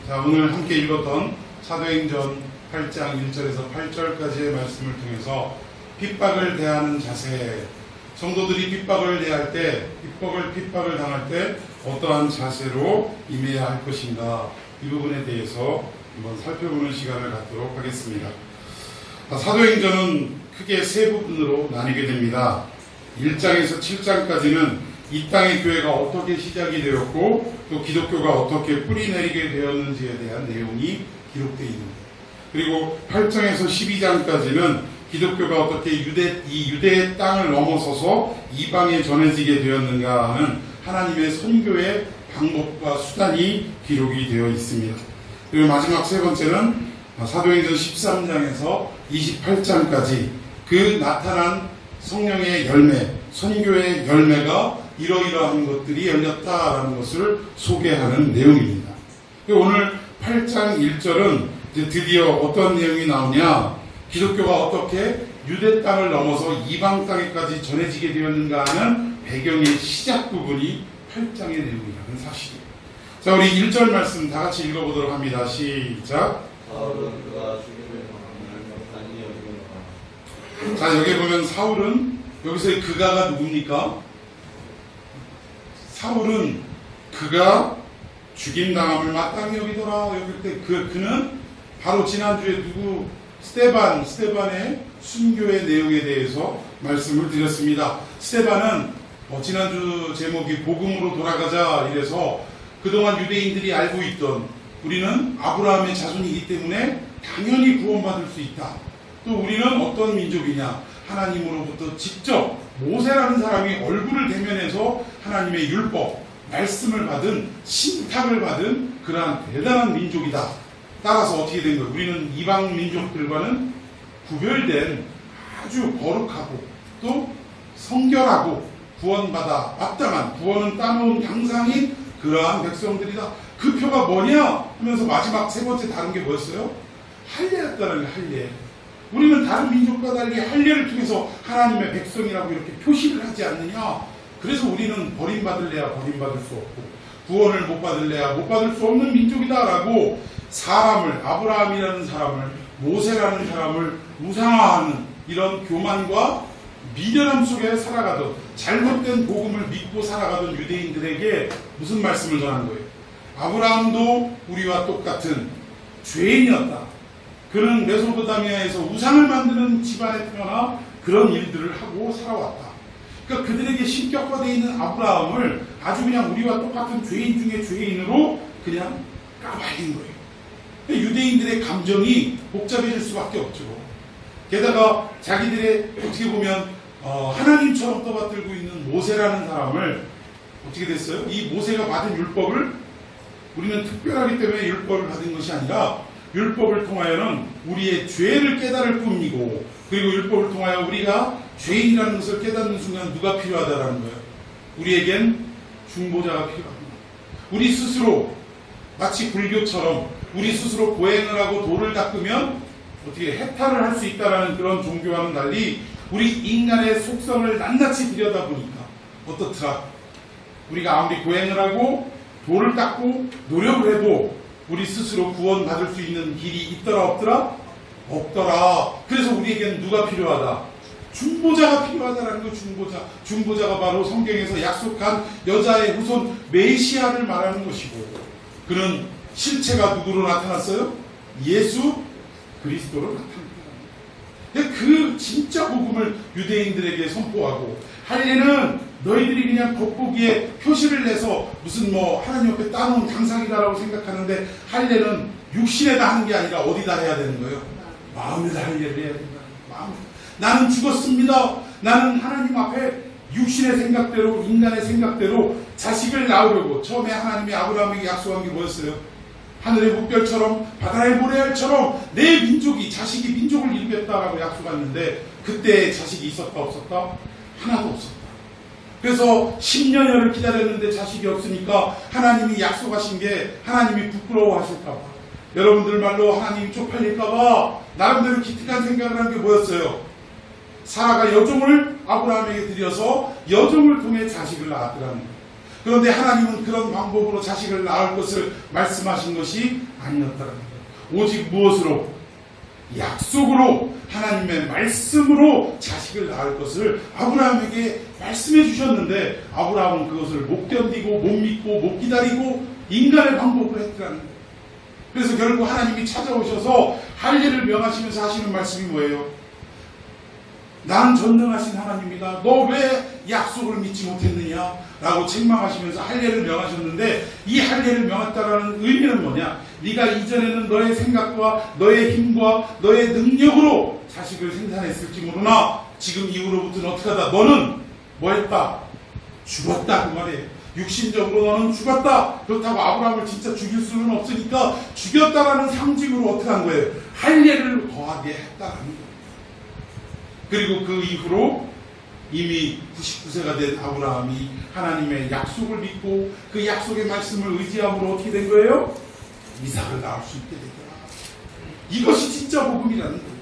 자, 오늘 함께 읽었던 사도행전 8장 1절에서 8절까지의 말씀을 통해서 핍박을 대하는 자세, 성도들이 핍박을 대할 때, 핍박을 당할 때 어떠한 자세로 임해야 할 것인가, 이 부분에 대해서 한번 살펴보는 시간을 갖도록 하겠습니다. 사도행전은 크게 세 부분으로 나뉘게 됩니다. 1장에서 7장까지는 이 땅의 교회가 어떻게 시작이 되었고 또 기독교가 어떻게 뿌리내리게 되었는지에 대한 내용이 기록되어 있습니다. 그리고 8장에서 12장까지는 기독교가 어떻게 유대의 땅을 넘어서서 이방에 전해지게 되었는가 하는 하나님의 선교의 방법과 수단이 기록이 되어 있습니다. 그리고 마지막 세 번째는 사도행전 13장에서 28장까지 그 나타난 성령의 열매, 선교의 열매가 이러이러한 것들이 열렸다라는 것을 소개하는 내용입니다. 오늘 8장 1절은 이제 드디어 어떤 내용이 나오냐, 기독교가 어떻게 유대 땅을 넘어서 이방 땅에까지 전해지게 되었는가 하는 배경의 시작 부분이 8장의 내용이라는 사실이에요. 자, 우리 1절 말씀 다 같이 읽어보도록 합니다. 시작. 자, 여기 보면 사울은, 여기서의 그가가 누굽니까? 사울은 그가 죽임당함을 마땅히 여기더라. 여길 때 그는 바로 지난주에 스데반의 순교의 내용에 대해서 말씀을 드렸습니다. 스데반은 지난주 제목이 복음으로 돌아가자 이래서 그동안 유대인들이 알고 있던, 우리는 아브라함의 자손이기 때문에 당연히 구원받을 수 있다. 또 우리는 어떤 민족이냐, 하나님으로부터 직접 모세라는 사람이 얼굴을 대면해서 하나님의 율법, 말씀을 받은, 신탁을 받은 그러한 대단한 민족이다. 따라서 어떻게 된 거예요? 우리는 이방 민족들과는 구별된 아주 거룩하고 또 성결하고 구원받아 마땅한, 구원은 따놓은 당상인 그러한 백성들이다. 그 표가 뭐냐 하면서 마지막 세 번째 다른 게 뭐였어요? 할례였다는 거예요. 할례. 우리는 다른 민족과 달리 할례를 통해서 하나님의 백성이라고 이렇게 표시를 하지 않느냐. 그래서 우리는 버림받을래야 버림받을 수 없고 구원을 못 받을래야 못 받을 수 없는 민족이다라고 사람을, 아브라함이라는 사람을, 모세라는 사람을 우상화하는 이런 교만과 미련함 속에 살아가던, 잘못된 복음을 믿고 살아가던 유대인들에게 무슨 말씀을 전한 거예요? 아브라함도 우리와 똑같은 죄인이었다. 그는 메소포타미아에서 우상을 만드는 집안에 태어나 그런 일들을 하고 살아왔다. 그러니까 그들에게 신격화되어 있는 아브라함을 아주 그냥 우리와 똑같은 죄인 중에 죄인으로 그냥 까발린 거예요. 유대인들의 감정이 복잡해질 수밖에 없죠. 게다가 자기들의 어떻게 보면 하나님처럼 떠받들고 있는 모세라는 사람을 어떻게 됐어요? 이 모세가 받은 율법을, 우리는 특별하기 때문에 율법을 받은 것이 아니라 율법을 통하여는 우리의 죄를 깨달을 뿐이고, 그리고 율법을 통하여 우리가 죄인이라는 것을 깨닫는 순간 누가 필요하다라는 거예요? 우리에겐 중보자가 필요합니다. 우리 스스로 마치 불교처럼 우리 스스로 고행을 하고 도를 닦으면 어떻게 해탈을 할 수 있다라는 그런 종교와는 달리 우리 인간의 속성을 낱낱이 들여다보니까 어떻더라? 우리가 아무리 고행을 하고 도를 닦고 노력을 해도 우리 스스로 구원받을 수 있는 길이 있더라 없더라? 없더라. 그래서 우리에게는 누가 필요하다? 중보자가 필요하다라는 거. 중보자가 바로 성경에서 약속한 여자의 후손 메시아를 말하는 것이고, 그는 실체가 누구로 나타났어요? 예수 그리스도로 나타납니다. 그 진짜 복음을 유대인들에게 선포하고, 할례는 너희들이 그냥 겉보기에 표시를 내서 무슨 하나님 앞에 따놓은 당상이다라고 생각하는데, 할례는 육신에다 하는 게 아니라 어디다 해야 되는 거예요? 마음에다 할례를 해야 된다. 마음. 나는 죽었습니다. 나는 하나님 앞에 육신의 생각대로, 인간의 생각대로 자식을 낳으려고, 처음에 하나님이 아브라함에게 약속한 게 뭐였어요? 하늘의 묵별처럼 바다의 모래알처럼 내 민족이, 자식이 민족을 이루겠다라고 약속했는데, 그때 자식이 있었다 없었다? 하나도 없었다. 그래서 10년여를 기다렸는데 자식이 없으니까 하나님이 약속하신 게 하나님이 부끄러워하실까봐, 여러분들 말로 하나님이 쪽팔릴까봐 나름대로 기특한 생각을 한 게 뭐였어요? 사라가 여종을 아브라함에게 드려서 여종을 통해 자식을 낳았더라는 거예요. 그런데 하나님은 그런 방법으로 자식을 낳을 것을 말씀하신 것이 아니었다는 거예요. 오직 무엇으로? 약속으로, 하나님의 말씀으로 자식을 낳을 것을 아브라함에게 말씀해 주셨는데 아브라함은 그것을 못 견디고 못 믿고 못 기다리고 인간의 방법으로 했더라는 거예요. 그래서 결국 하나님이 찾아오셔서 할 일을 명하시면서 하시는 말씀이 뭐예요? 나는 전능하신 하나님이다. 너 왜 약속을 믿지 못했느냐? 라고 책망하시면서 할례를 명하셨는데 이 할례를 명했다라는 의미는 뭐냐? 네가 이전에는 너의 생각과 너의 힘과 너의 능력으로 자식을 생산했을지 모르나 지금 이후로부터는 어떻게 하다? 너는 뭐 했다? 죽었다 그 말이에요. 육신적으로 너는 죽었다. 그렇다고 아브라함을 진짜 죽일 수는 없으니까 죽였다라는 상징으로 어떻게 한 거예요? 할례를 거하게 했다라는 거예요. 그리고 그 이후로 이미 99세가 된 아브라함이 하나님의 약속을 믿고 그 약속의 말씀을 의지함으로 어떻게 된 거예요? 이삭을 낳을 수 있게 되더라. 이것이 진짜 복음이라는 거예요.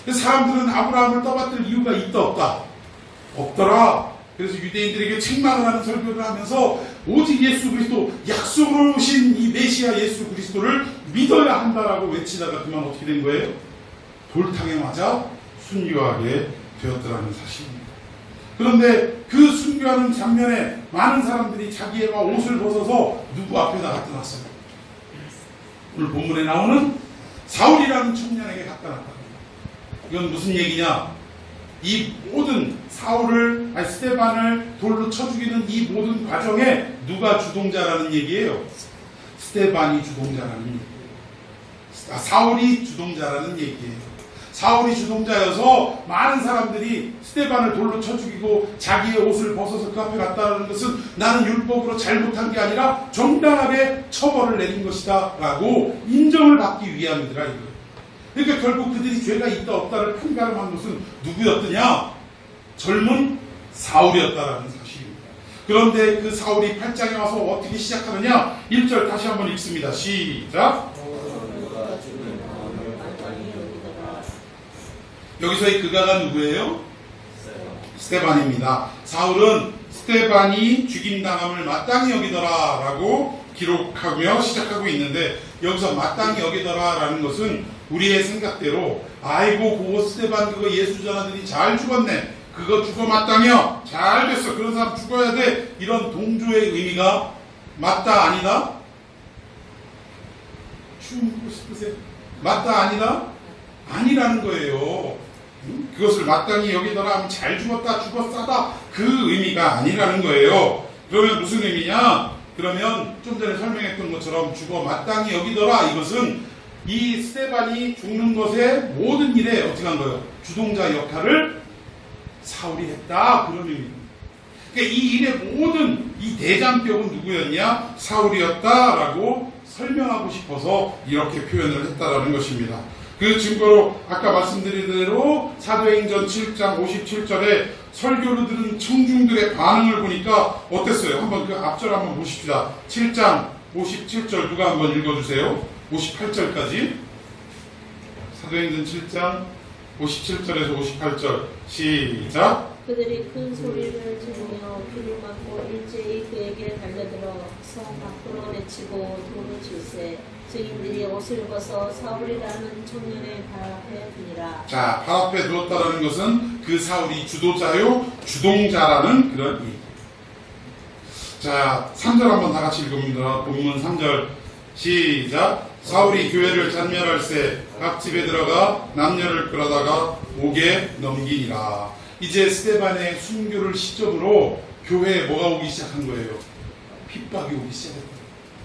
그래서 사람들은 아브라함을 떠받들 이유가 있다 없다? 없더라. 그래서 유대인들에게 책망을 하는 설교를 하면서 오직 예수 그리스도, 약속으로 오신 이 메시아 예수 그리스도를 믿어야 한다라고 외치다가 그만 어떻게 된 거예요? 돌탕에 맞아 순교하게 되었더라는 사실입니다. 그런데 그 순교하는 장면에 많은 사람들이 자기의 옷을 벗어서 누구 앞에다 갖다 놨어요? 오늘 본문에 나오는 사울이라는 청년에게 갖다 놨다. 이건 무슨 얘기냐? 이 모든 스테반을 돌로 쳐 죽이는 이 모든 과정에 누가 주동자라는 얘기예요? 스테반이 주동자라는 얘기예요. 사울이 주동자라는 얘기예요. 사울이 주동자여서 많은 사람들이 스테반을 돌로 쳐 죽이고 자기의 옷을 벗어서 그 앞에 갔다는 것은 나는 율법으로 잘못한 게 아니라 정당하게 처벌을 내린 것이다 라고 인정을 받기 위함이더라 이거예요. 그러니까 결국 그들이 죄가 있다 없다를 판가름한 것은 누구였더냐? 젊은 사울이었다라는 사실입니다. 그런데 그 사울이 8장에 와서 어떻게 시작하느냐? 1절 다시 한번 읽습니다. 시작. 여기서의 그가가 누구예요? 스테반입니다. 사울은 스테반이 죽임당함을 마땅히 여기더라 라고 기록하며 시작하고 있는데 여기서 마땅히 여기더라 라는 것은 우리의 생각대로 아이고 그거 스테반 그거 예수 전하더니 잘 죽었네, 그거 죽어 마땅해요, 잘 됐어, 그런 사람 죽어야 돼, 이런 동조의 의미가 맞다 아니다? 죽고 싶으세요? 맞다 아니다? 아니라는 거예요. 그것을 마땅히 여기더라 하면 잘 죽었다 죽었다다 그 의미가 아니라는 거예요. 그러면 무슨 의미냐? 그러면 좀 전에 설명했던 것처럼 죽어 마땅히 여기더라, 이것은 이 스테반이 죽는 것의 모든 일에 어떻게 한 거예요? 주동자 역할을 사울이 했다, 그런 의미입니다. 그러니까 이 일의 모든 이 대장격은 누구였냐? 사울이었다라고 설명하고 싶어서 이렇게 표현을 했다라는 것입니다. 그 증거로 아까 말씀드린 대로 사도행전 7장 57절에 설교를 들은 청중들의 반응을 보니까 어땠어요? 한번 그 앞절 한번 보십시다. 7장 57절 누가 한번 읽어주세요. 58절까지. 사도행전 7장 57절에서 58절 시작. 그들이 큰 소리를 지르며 귀를 막고 일제히 그에게 달려들어 성 밖으로 내치고 돌을 칠세 증인들이 옷을 벗어 사울이라는 청년의 발 앞에 두니라. 자, 발 앞에 두었다라는 것은 그 사울이 주도자요 주동자라는 그런 의미. 자, 3절 한번 다 같이 읽습니다. 본문 3절 시작. 사울이 교회를 잔멸할세 각 집에 들어가 남녀를 끌어다가 옥에 넘기니라. 이제 스테반의 순교를 시점으로 교회에 뭐가 오기 시작한 거예요? 핍박이 오기 시작했다.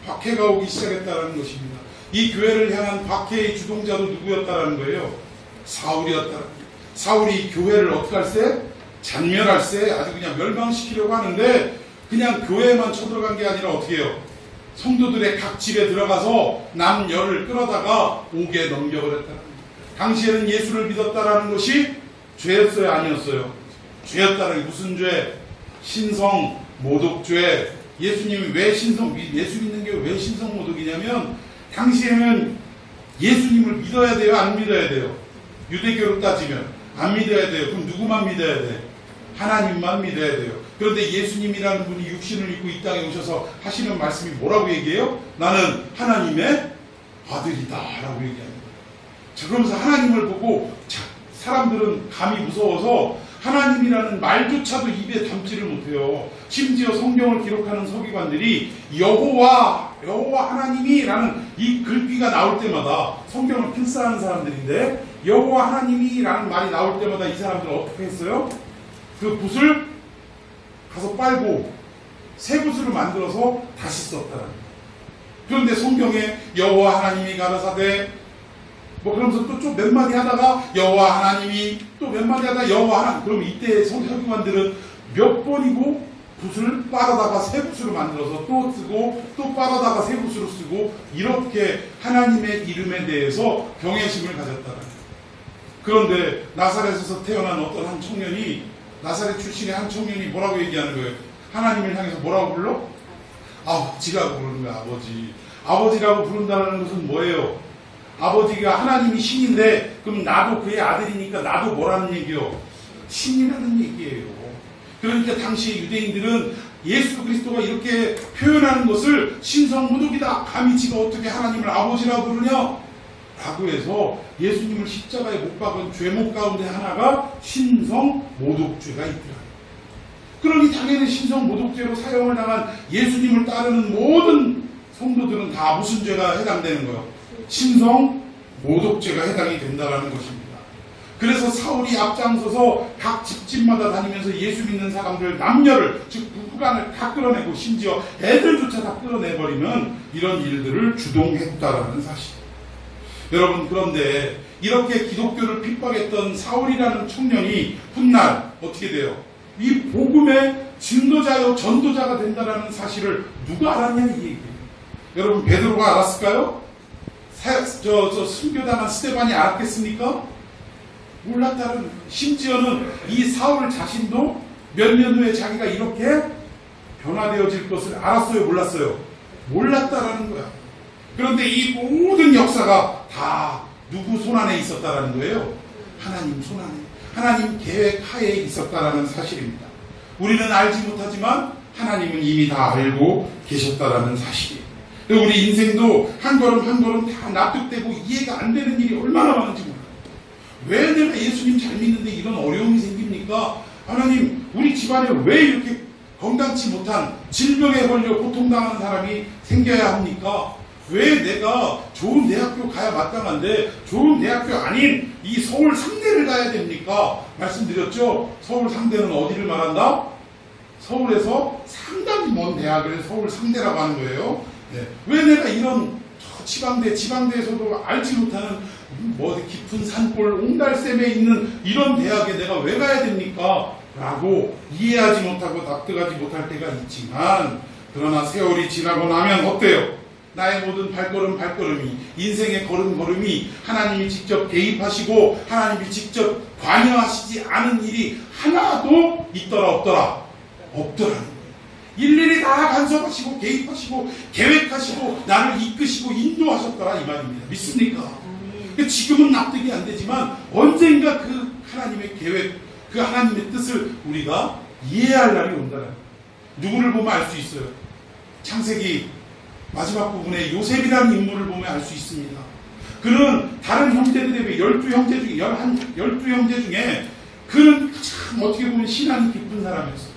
박해가 오기 시작했다는 것입니다. 이 교회를 향한 박해의 주동자도 누구였다라는 거예요? 사울이었다라는 거예요. 사울이 교회를 어떻게 할세? 잔멸할세, 아주 그냥 멸망시키려고 하는데 그냥 교회에만 쳐들어간 게 아니라 어떻게 해요? 성도들의 각 집에 들어가서 남녀를 끌어다가 옥에 넘겨버렸다는 거예요. 당시에는 예수를 믿었다라는 것이 죄였어요, 아니었어요? 죄였다는 게 무슨 죄? 신성 모독죄. 예수님이 왜 예수 믿는 게 왜 신성 모독이냐면 당시에는 예수님을 믿어야 돼요, 안 믿어야 돼요? 유대교로 따지면 안 믿어야 돼요. 그럼 누구만 믿어야 돼? 하나님만 믿어야 돼요. 그런데 예수님이라는 분이 육신을 입고 이 땅에 오셔서 하시는 말씀이 뭐라고 얘기해요? 나는 하나님의 아들이다 라고 얘기하는 거예요. 자, 그러면서 하나님을 보고 사람들은 감이 무서워서 하나님이라는 말조차도 입에 담지를 못해요. 심지어 성경을 기록하는 서기관들이 여호와 하나님이라는 이 글귀가 나올 때마다, 성경을 필사하는 사람들인데 여호와 하나님이라는 말이 나올 때마다 이 사람들은 어떻게 했어요? 그 붓을 가서 빨고 새 붓으로 만들어서 다시 썼다는 거예요. 그런데 성경에 여호와 하나님이 가라사대 뭐 그러면서 또 좀 몇 마디 하다가 여호와 하나님이 또 몇 마디 하다가 여호와 하나님, 그럼 이때 서기관들은 몇 번이고 붓을 빨아다가 새 붓으로 만들어서 또 쓰고 또 빨아다가 새 붓으로 쓰고 이렇게 하나님의 이름에 대해서 경외심을 가졌다는 거예요. 그런데 나사렛에서 태어난 어떤 한 청년이, 나사렛 출신의 한 청년이 뭐라고 얘기하는 거예요? 하나님을 향해서 뭐라고 불러? 아버지라고 부르는 거야. 아버지. 아버지라고 부른다는 것은 뭐예요? 아버지가 하나님이 신인데 그럼 나도 그의 아들이니까 나도 뭐라는 얘기요? 신이라는 얘기예요. 그러니까 당시 유대인들은 예수 그리스도가 이렇게 표현하는 것을 신성모독이다, 감히 지가 어떻게 하나님을 아버지라고 부르냐 라고 해서 예수님을 십자가에 못 박은 죄목 가운데 하나가 신성모독죄가 있더라. 그러니 당연히 신성모독죄로 사형을 당한 예수님을 따르는 모든 성도들은 다 무슨 죄가 해당되는 거예요? 신성모독죄가 해당이 된다는 것입니다. 그래서 사울이 앞장서서 각 집집마다 다니면서 예수 믿는 사람들 남녀를, 즉 부부간을 다 끌어내고 심지어 애들조차 다 끌어내버리는 이런 일들을 주동했다라는 사실. 여러분, 그런데 이렇게 기독교를 핍박했던 사울이라는 청년이 훗날 어떻게 돼요? 이 복음의 증거자요 전도자가 된다라는 사실을 누가 알았냐 이 얘기예요. 여러분, 베드로가 알았을까요? 순교당한 스데반이 알았겠습니까? 몰랐다는, 심지어는 이 사울 자신도 몇 년 후에 자기가 이렇게 변화되어질 것을 알았어요, 몰랐어요? 몰랐다라는 거야. 그런데 이 모든 역사가 다 누구 손안에 있었다라는 거예요? 하나님 손안에, 하나님 계획 하에 있었다라는 사실입니다. 우리는 알지 못하지만 하나님은 이미 다 알고 계셨다라는 사실이에요. 우리 인생도 한 걸음 한 걸음 다 납득되고 이해가 안 되는 일이 얼마나 많은지 몰라요. 왜 내가 예수님 잘 믿는데 이런 어려움이 생깁니까? 하나님, 우리 집안에 왜 이렇게 건강치 못한 질병에 걸려 고통당하는 사람이 생겨야 합니까? 왜 내가 좋은 대학교 가야 마땅한데 좋은 대학교 아닌 이 서울 상대를 가야 됩니까? 말씀드렸죠? 서울 상대는 어디를 말한다? 서울에서 상당히 먼 대학을 서울 상대라고 하는 거예요. 네. 왜 내가 이런 지방대에서도 알지 못하는 깊은 산골 옹달샘에 있는 이런 대학에 내가 왜 가야 됩니까? 라고 이해하지 못하고 납득하지 못할 때가 있지만, 그러나 세월이 지나고 나면 어때요? 나의 모든 발걸음이, 인생의 걸음걸음이 하나님이 직접 개입하시고 하나님이 직접 관여하시지 않은 일이 하나도 있더라 없더라? 없더라는 거예요. 일일이 다 간섭하시고 개입하시고 계획하시고 나를 이끄시고 인도하셨더라 이 말입니다. 믿습니까? 지금은 납득이 안 되지만 언젠가 그 하나님의 계획, 그 하나님의 뜻을 우리가 이해할 날이 온다는 거예요. 누구를 보면 알 수 있어요. 창세기 마지막 부분에 요셉이라는 인물을 보면 알 수 있습니다. 그는 다른 형제들에 비해 12형제 중에 그는 참 어떻게 보면 신앙이 깊은 사람이었어요.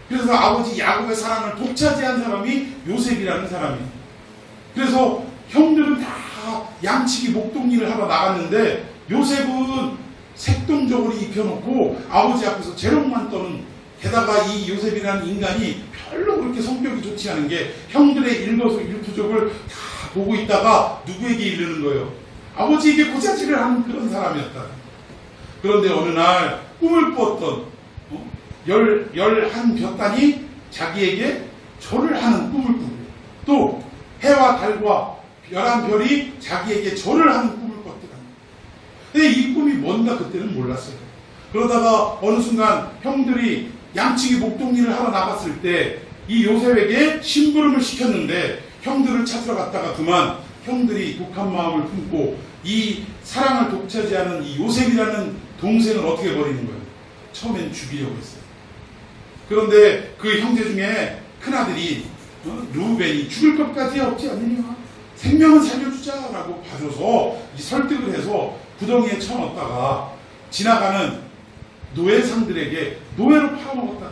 그래서 아버지 야곱의 사랑을 독차지한 사람이 요셉이라는 사람이에요. 그래서 형들은 다 양치기 목동일을 하러 나갔는데 요셉은 색동적으로 입혀놓고 아버지 앞에서 재롱만 떠는, 게다가 이 요셉이라는 인간이 별로 그렇게 성격이 좋지 않은 게 형들의 일거수일투족을 다 보고 있다가 누구에게 이르는 거예요? 아버지에게 고자질을 하는 그런 사람이었다. 그런데 어느 날 꿈을 꾸었던 11볕단이 자기에게 절을 하는 꿈을 꾸고, 또 해와 달과 11별이 자기에게 절을 하는 꿈을 꿨더라. 근데 이 꿈이 뭔가 그때는 몰랐어요. 그러다가 어느 순간 형들이 양치기 목동일을 하러 나갔을 때 이 요셉에게 심부름을 시켰는데 형들을 찾으러 갔다가 그만 형들이 독한 마음을 품고 이 사랑을 독차지하는 이 요셉이라는 동생을 어떻게 버리는 거예요? 처음엔 죽이려고 했어요. 그런데 그 형제 중에 큰아들이 루벤이 죽을 것까지 없지 않느냐, 생명은 살려주자라고 봐줘서 설득을 해서 구덩이에 쳐넣었다가 지나가는 노예상들에게 노예로 팔아먹었다.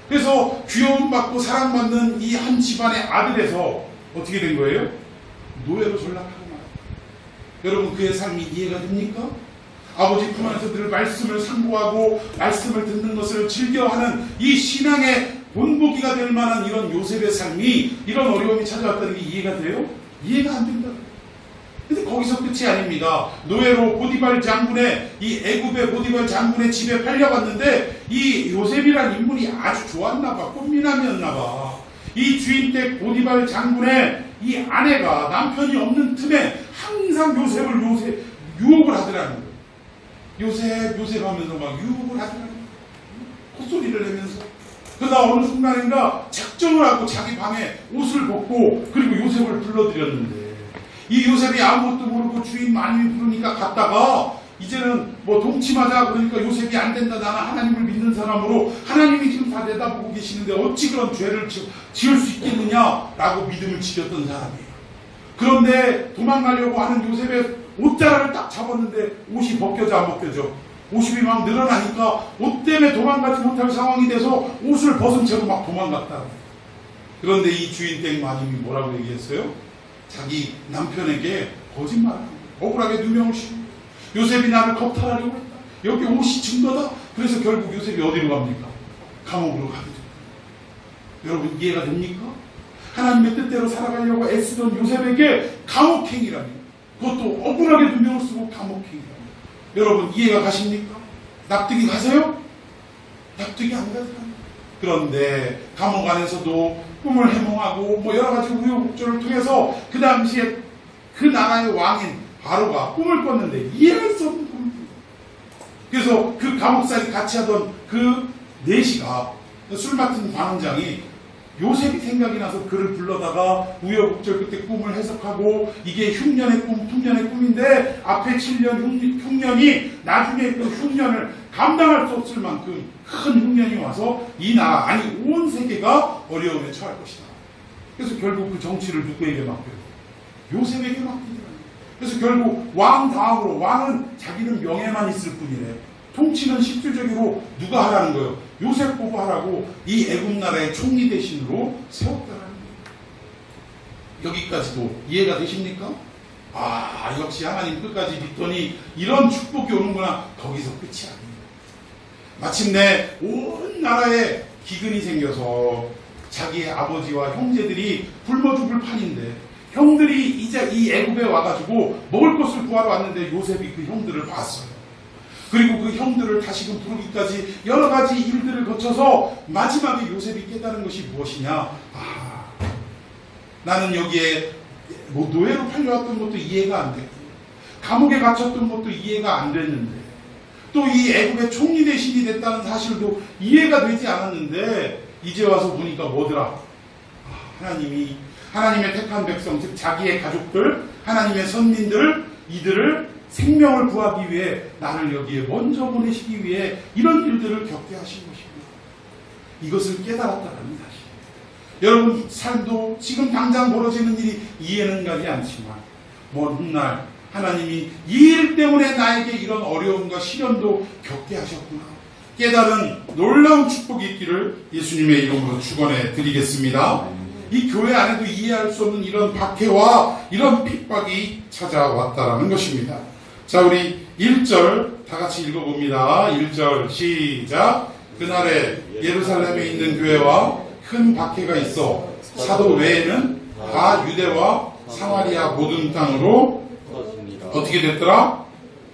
그래서 귀여움받고 사랑받는 이 한 집안의 아들에서 어떻게 된 거예요? 노예로 전락하고 말았다. 여러분, 그의 삶이 이해가 됩니까? 아버지 품 안에서 늘 말씀을 상고하고 말씀을 듣는 것을 즐겨하는 이 신앙의 본보기가 될 만한 이런 요셉의 삶이, 이런 어려움이 찾아왔다는 게 이해가 돼요? 이해가 안 된다. 근데 거기서 끝이 아닙니다. 노예로 보디발 장군의, 이 애굽의 보디발 장군의 집에 팔려갔는데 이 요셉이란 인물이 아주 좋았나 봐. 꽃미남이었나 봐. 이 주인댁 보디발 장군의 이 아내가 남편이 없는 틈에 항상 요셉을 유혹을 하더라는 거예요. 요셉 하면서 막 유혹을 하더라는 거예요. 콧소리를 내면서. 그러다 어느 순간인가 작정을 하고 자기 방에 옷을 벗고 그리고 요셉을 불러들였는데, 이 요셉이 아무것도 모르고 주인 마님이 부르니까 갔다가 이제는 뭐 동침하자 그러니까 요셉이 안 된다, 나는 하나님을 믿는 사람으로 하나님이 지금 다 내다보고 계시는데 어찌 그런 죄를 지을 수 있겠느냐라고 믿음을 지켰던 사람이에요. 그런데 도망가려고 하는 요셉의 옷자락을 딱 잡았는데 옷이 벗겨져 안 벗겨져? 옷이 막 늘어나니까 옷 때문에 도망가지 못할 상황이 돼서 옷을 벗은 채로 막 도망갔다. 그런데 이 주인댁 마님이 뭐라고 얘기했어요? 자기 남편에게 거짓말을 억울하게 누명을 씌우고, 요셉이 나를 겁탈하려고 했다, 여기 옷이 증거다. 그래서 결국 요셉이 어디로 갑니까? 감옥으로 가게 됩니다. 여러분, 이해가 됩니까? 하나님의 뜻대로 살아가려고 애쓰던 요셉에게 감옥행위라니, 그것도 억울하게 누명을 쓰고 감옥행위라니. 여러분, 이해가 가십니까? 납득이 가세요? 납득이 안 가더라고요. 그런데 감옥 안에서도 꿈을 해몽하고 뭐 여러 가지 우여곡절을 통해서 그 당시에 그 나라의 왕인 바로가 꿈을 꿨는데 이해할 수 없는 꿈을 꾼 거예요. 그래서 그 감옥살이 같이 하던 그 내시가, 술 맡은 관원장이 요셉이 생각이 나서 그를 불러다가 우여곡절 끝에 꿈을 해석하고, 이게 흉년의 꿈, 풍년의 꿈인데 앞에 7년 흉년이 나중에 그 흉년을 감당할 수 없을 만큼 큰 흉년이 와서 이 나라, 아니 온 세계가 어려움에 처할 것이다. 그래서 결국 그 정치를 누구에게 맡겨요? 요셉에게 맡기더라고요. 그래서 결국 왕 다음으로, 왕은 자기는 명예만 있을 뿐이래, 통치는 실질적으로 누가 하라는 거예요? 요셉 보고 하라고 이 애굽 나라의 총리 대신으로 세웠다라는 거예요. 여기까지도 이해가 되십니까? 아, 역시 하나님 끝까지 믿더니 이런 축복이 오는구나. 거기서 끝이 아닙니다. 마침내 온 나라에 기근이 생겨서 자기의 아버지와 형제들이 굶어 죽을 판인데, 형들이 이제 이 애굽에 와가지고 먹을 것을 구하러 왔는데 요셉이 그 형들을 봤어요. 그리고 그 형들을 다시금 부르기까지 여러 가지 일들을 거쳐서 마지막에 요셉이 깨달은 것이 무엇이냐? 아, 나는 여기에 뭐 노예로 팔려왔던 것도 이해가 안 되고, 감옥에 갇혔던 것도 이해가 안 됐는데, 또 이 애굽의 총리 대신이 됐다는 사실도 이해가 되지 않았는데, 이제 와서 보니까 뭐더라? 아, 하나님이 하나님의 택한 백성, 즉 자기의 가족들, 하나님의 선민들, 이들을 생명을 구하기 위해 나를 여기에 먼저 보내시기 위해 이런 일들을 겪게 하신 것입니다. 이것을 깨달았다는 사실. 여러분 삶도 지금 당장 벌어지는 일이 이해는 가지 않지만 먼 훗날 하나님이 이 일 때문에 나에게 이런 어려움과 시련도 겪게 하셨구나 깨달은 놀라운 축복이 있기를 예수님의 이름으로 축원해 드리겠습니다. 이 교회 안에도 이해할 수 없는 이런 박해와 이런 핍박이 찾아왔다라는 것입니다. 자, 우리 1절 다 같이 읽어봅니다. 1절 시작. 그날에 예루살렘에 있는 교회와 큰 박해가 있어 사도 외에는 다 유대와 사마리아 모든 땅으로 어떻게 됐더라?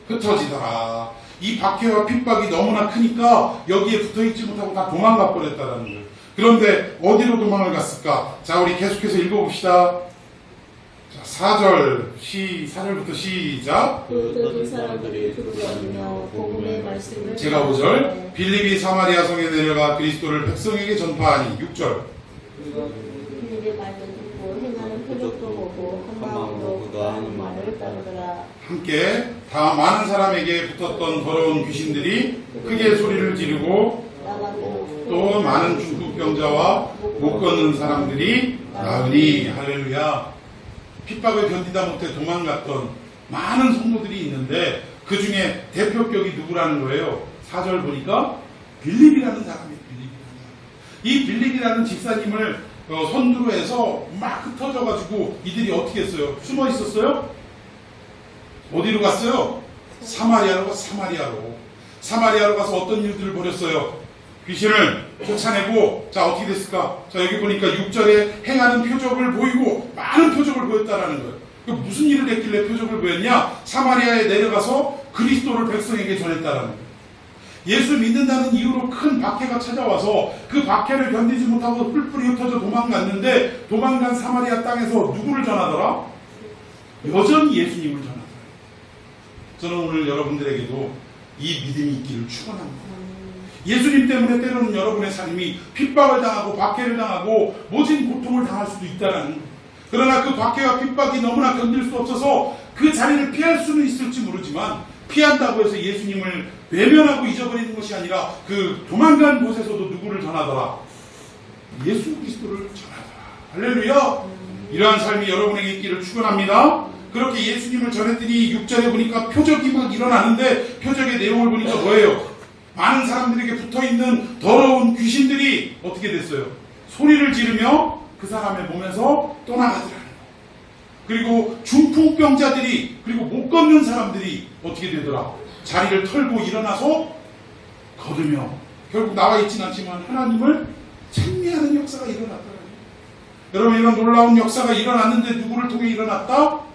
흩어지더라. 이 박해와 핍박이 너무나 크니까 여기에 붙어있지 못하고 다 도망가 버렸다는 거예요. 그런데 어디로 도망을 갔을까? 자, 우리 계속해서 읽어봅시다. 자, 4절부터 시작. 그 사람들이 듣고 하며 복음의 말씀을 제가 5절. 빌립이 사마리아 성에 내려가 그리스도를 백성에게 전파하니. 6절. 빌립의 말을 듣고 행하는 표적도 보고 한 마음으로 그가 하는 말을 따르더라. 함께 다 많은 사람에게 붙었던 더러운 귀신들이 크게 소리를 지르고 나가고 또 많은 중풍병자와 못 걷는 사람들이 나으니. 할렐루야. 핍박을 견디다 못해 도망갔던 많은 성도들이 있는데 그 중에 대표격이 누구라는 거예요? 4절 보니까 빌립이라는 사람이에요. 이 빌립이라는 집사님을 선두로 해서 막 흩어져가지고 이들이 어떻게 했어요? 숨어 있었어요? 어디로 갔어요? 사마리아로 가서 어떤 일들을 벌였어요? 귀신을 쫓아내고, 자, 어떻게 됐을까? 자, 여기 보니까 6절에 행하는 표적을 보이고 많은 표적을 보였다라는 거예요. 그 무슨 일을 했길래 표적을 보였냐? 사마리아에 내려가서 그리스도를 백성에게 전했다라는 거예요. 예수 믿는다는 이유로 큰 박해가 찾아와서 그 박해를 견디지 못하고 뿔뿔이 흩어져 도망갔는데, 도망간 사마리아 땅에서 누구를 전하더라? 여전히 예수님을 전하더라. 저는 오늘 여러분들에게도 이 믿음이 있기를 축원합니다. 예수님 때문에 때로는 여러분의 삶이 핍박을 당하고 박해를 당하고 모진 고통을 당할 수도 있다는 거예요. 그러나 그 박해와 핍박이 너무나 견딜 수 없어서 그 자리를 피할 수는 있을지 모르지만, 피한다고 해서 예수님을 외면하고 잊어버리는 것이 아니라 그 도망간 곳에서도 누구를 전하더라? 예수 그리스도를 전하더라. 할렐루야. 이러한 삶이 여러분에게 있기를 축원합니다. 그렇게 예수님을 전했더니 6절에 보니까 표적이 막 일어나는데, 표적의 내용을 보니까 뭐예요? 많은 사람들에게 붙어있는 더러운 귀신들이 어떻게 됐어요? 소리를 지르며 그 사람의 몸에서 떠나가더라는 거예요. 그리고 중풍병자들이, 그리고 못 걷는 사람들이 어떻게 되더라? 자리를 털고 일어나서 걸으며, 결국 나와 있지는 않지만 하나님을 찬미하는 역사가 일어났더라고요. 여러분, 이런 놀라운 역사가 일어났는데 누구를 통해 일어났다?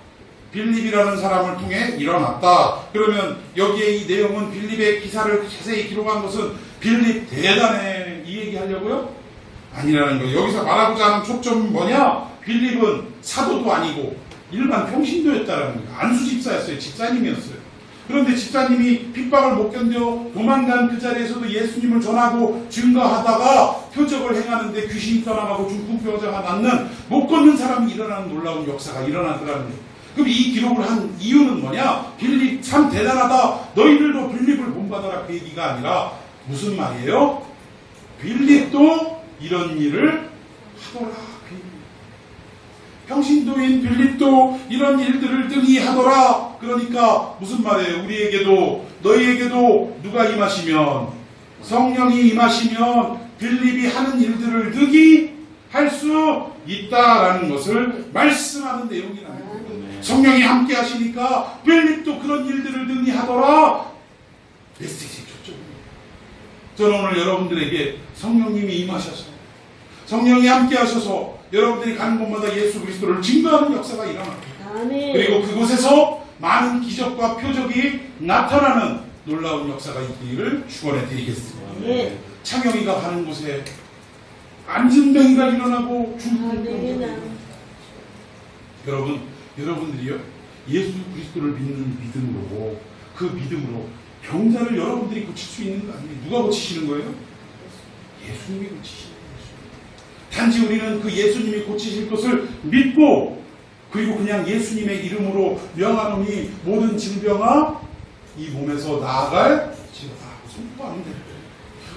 빌립이라는 사람을 통해 일어났다. 그러면 여기에 이 내용은 빌립의 기사를 자세히 기록한 것은 빌립 대단해 이 얘기 하려고요? 아니라는 거예요. 여기서 말하고자 하는 초점은 뭐냐? 빌립은 사도도 아니고 일반 평신도였다라는 거예요. 안수 집사였어요. 집사님이었어요. 그런데 집사님이 핍박을 못 견뎌 도망간 그 자리에서도 예수님을 전하고 증거하다가 표적을 행하는데 귀신이 떠나가고 중풍병자가 낫는, 못 걷는 사람이 일어나는 놀라운 역사가 일어나더라는 거예요. 그럼 이 기록을 한 이유는 뭐냐? 빌립 참 대단하다, 너희들도 빌립을 본받아라, 그 얘기가 아니라 무슨 말이에요? 빌립도 이런 일을 하더라. 평신도인 빌립도 이런 일들을 등이 하더라. 그러니까 무슨 말이에요? 우리에게도, 너희에게도 누가 임하시면, 성령이 임하시면 빌립이 하는 일들을 등이 할 수 있다라는 것을 말씀하는 내용이라는 거예요. 성령이 함께 하시니까 빌립도 그런 일들을 등이 하더라. 메시지 초점입니다. 저는 오늘 여러분들에게 성령님이 임하셔서, 성령이 함께 하셔서 여러분들이 가는 곳마다 예수 그리스도를 증거하는 역사가 일어납니다. 아멘. 그리고 그곳에서 많은 기적과 표적이 나타나는 놀라운 역사가 있기를 축원해 드리겠습니다. 네. 창영이가 가는 곳에 안진병이가 일어나고 중풍병자가 여러분들이요, 예수 그리스도를 믿는 믿음으로, 그 믿음으로 병자를 여러분들이 고칠 수 있는 거 아니에요? 누가 고치시는 거예요? 예수님이 고치시는 거예요. 단지 우리는 그 예수님이 고치실 것을 믿고, 그리고 그냥 예수님의 이름으로 명하노니 모든 질병아 이 몸에서 나아갈 지어다 선포하면 돼요.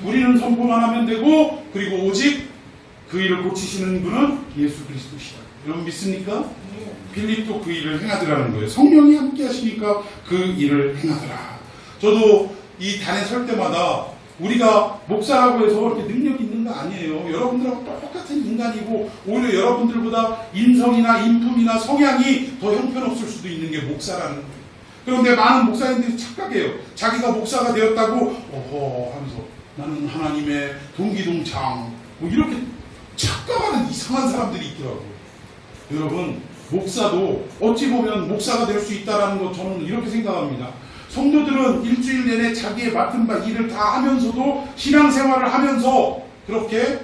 우리는 선포만 하면 되고, 그리고 오직 그 일을 고치시는 분은 예수 그리스도시다. 여러분 믿습니까? 빌립도 그 일을 행하더라는 거예요. 성령이 함께 하시니까 그 일을 행하더라. 저도 이 단에 설 때마다 우리가 목사라고 해서 이렇게 능력이 있는 거 아니에요. 여러분들하고 똑같은 인간이고, 오히려 여러분들보다 인성이나 인품이나 성향이 더 형편없을 수도 있는 게 목사라는 거예요. 그런데 많은 목사님들이 착각해요. 자기가 목사가 되었다고 어허 하면서 나는 하나님의 동기동창 뭐 이렇게 착각하는 이상한 사람들이 있더라고요. 여러분, 목사도 어찌 보면 목사가 될 수 있다는 것, 저는 이렇게 생각합니다. 성도들은 일주일 내내 자기의 맡은 바 일을 다 하면서도 신앙생활을 하면서 그렇게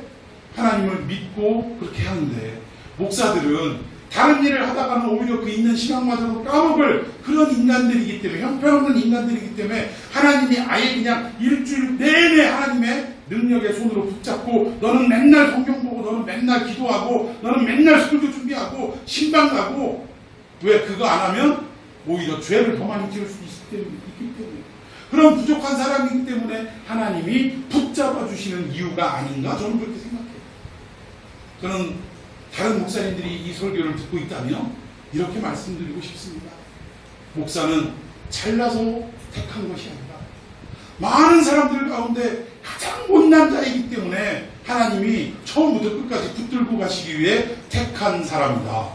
하나님을 믿고 그렇게 하는데, 목사들은 다른 일을 하다가는 오히려 그 있는 신앙마저도 까먹을 그런 인간들이기 때문에, 형편없는 인간들이기 때문에 하나님이 아예 그냥 일주일 내내 하나님의 능력의 손으로 붙잡고, 너는 맨날 성경 보고, 너는 맨날 기도하고, 너는 맨날 설교 준비하고 신방 가고, 왜 그거 안 하면 오히려 죄를 더 많이 지을 수 있기 때문에. 그런 부족한 사람이기 때문에 하나님이 붙잡아 주시는 이유가 아닌가 저는 그렇게 생각해요. 저는 다른 목사님들이 이 설교를 듣고 있다면 이렇게 말씀드리고 싶습니다. 목사는 잘나서 택한 것이 아니라 많은 사람들 가운데 가장 못난 자이기 때문에 하나님이 처음부터 끝까지 붙들고 가시기 위해 택한 사람이다.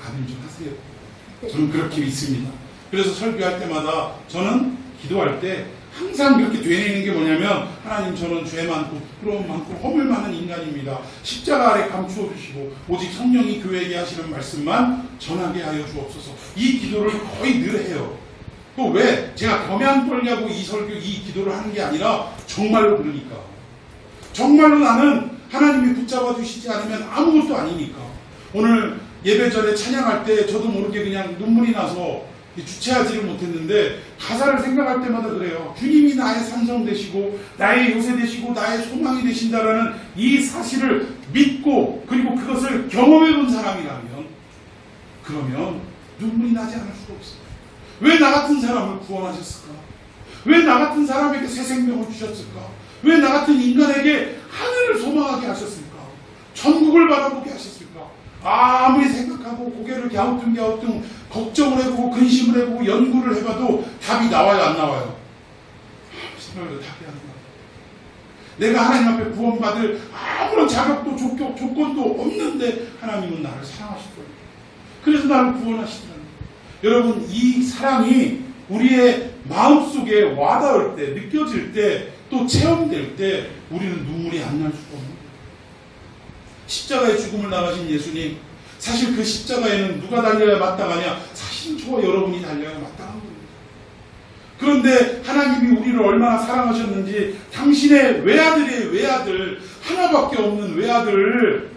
아멘 좀 하세요. 저는 그렇게 믿습니다. 그래서 설교할 때마다 저는 기도할 때 항상 그렇게 되뇌이는 게 뭐냐면 하나님 저는 죄 많고 부끄러움 많고 허물 많은 인간입니다. 십자가 아래 감추어 주시고 오직 성령이 교회에게 하시는 말씀만 전하게 하여 주옵소서. 이 기도를 거의 늘 해요. 그 왜? 제가 겸양 떨려고 이 설교 이 기도를 하는 게 아니라 정말로 그러니까. 정말로 나는 하나님이 붙잡아 주시지 않으면 아무것도 아니니까. 오늘 예배 전에 찬양할 때 저도 모르게 그냥 눈물이 나서 주체하지를 못했는데 가사를 생각할 때마다 그래요. 주님이 나의 산성 되시고 나의 요새 되시고 나의 소망이 되신다라는 이 사실을 믿고 그리고 그것을 경험해 본 사람이라면 그러면 눈물이 나지 않을 수가 없어요. 왜 나 같은 사람을 구원하셨을까? 왜 나 같은 사람에게 새 생명을 주셨을까? 왜 나 같은 인간에게 하늘을 소망하게 하셨을까? 천국을 바라보게 하셨을까? 아무리 생각하고 고개를 갸우뚱 걱정을 해보고 근심을 해보고 연구를 해봐도 답이 나와요 안 나와요? 생각해도 답이 안 나와요. 내가 하나님 앞에 구원받을 아무런 자격도 조건도 없는데 하나님은 나를 사랑하시더라고요. 그래서 나를 구원하시더라고요. 여러분 이 사랑이 우리의 마음속에 와닿을 때 느껴질 때 또 체험될 때 우리는 눈물이 안 날 수가 없는 거예요. 십자가의 죽음을 당하신 예수님 사실 그 십자가에는 누가 달려야 마땅하냐? 사실 저와 여러분이 달려야 마땅한 겁니다. 그런데 하나님이 우리를 얼마나 사랑하셨는지 당신의 외아들의 외아들 하나밖에 없는 외아들을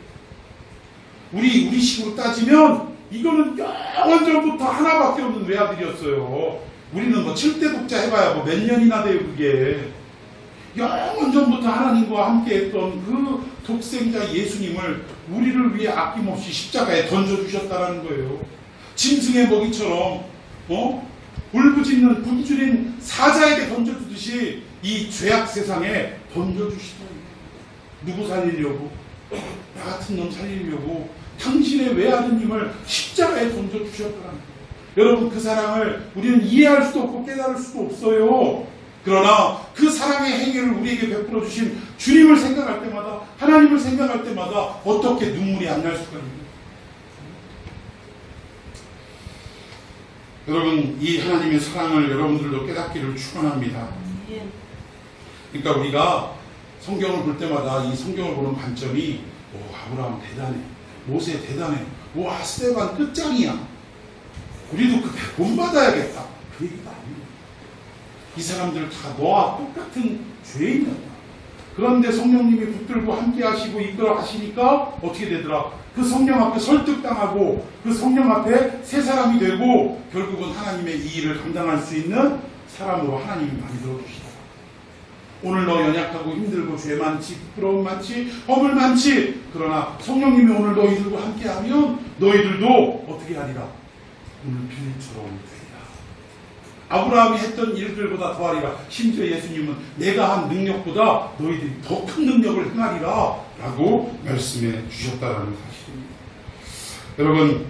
우리 식으로 따지면 이거는 영원 전부터 하나밖에 없는 외아들이었어요. 우리는 뭐 7대 독자 해봐야 뭐 몇 년이나 돼요 그게. 영원 전부터 하나님과 함께 했던 그 독생자 예수님을 우리를 위해 아낌없이 십자가에 던져주셨다는 거예요. 짐승의 먹이처럼 울부짖는 굶주린 사자에게 던져주듯이 이 죄악 세상에 던져주시더라고요. 누구 살리려고? 나 같은 놈 살리려고 당신의 외아드님을 십자가에 던져주셨더라는 거예요. 여러분 그 사랑을 우리는 이해할 수도 없고 깨달을 수도 없어요. 그러나 그 사랑의 행위를 우리에게 베풀어 주신 주님을 생각할 때마다 하나님을 생각할 때마다 어떻게 눈물이 안 날 수가 있는가. 여러분 이 하나님의 사랑을 여러분들도 깨닫기를 축원합니다. 그러니까 우리가 성경을 볼 때마다 이 성경을 보는 관점이 아브라함 대단해, 모세 대단해, 와 스데반 끝장이야, 우리도 그때 본받아야겠다 그 얘기가 아닙니다. 이 사람들 다 너와 똑같은 죄인이었다. 그런데 성령님이 붙들고 함께 하시고 이끌어 가시니까 어떻게 되더라? 그 성령 앞에 설득당하고 그 성령 앞에 새 사람이 되고 결국은 하나님의 이 일을 감당할 수 있는 사람으로 하나님이 만들어 주시더라. 오늘 너 연약하고 힘들고 죄 많지, 부끄러움 많지, 허물 많지. 그러나 성령님이 오늘 너희들과 함께하면 너희들도 어떻게 하리라? 오늘 빌립처럼 되리라. 아브라함이 했던 일들보다 더하리라. 심지어 예수님은 내가 한 능력보다 너희들이 더 큰 능력을 행하리라 라고 말씀해 주셨다는 사실입니다. 여러분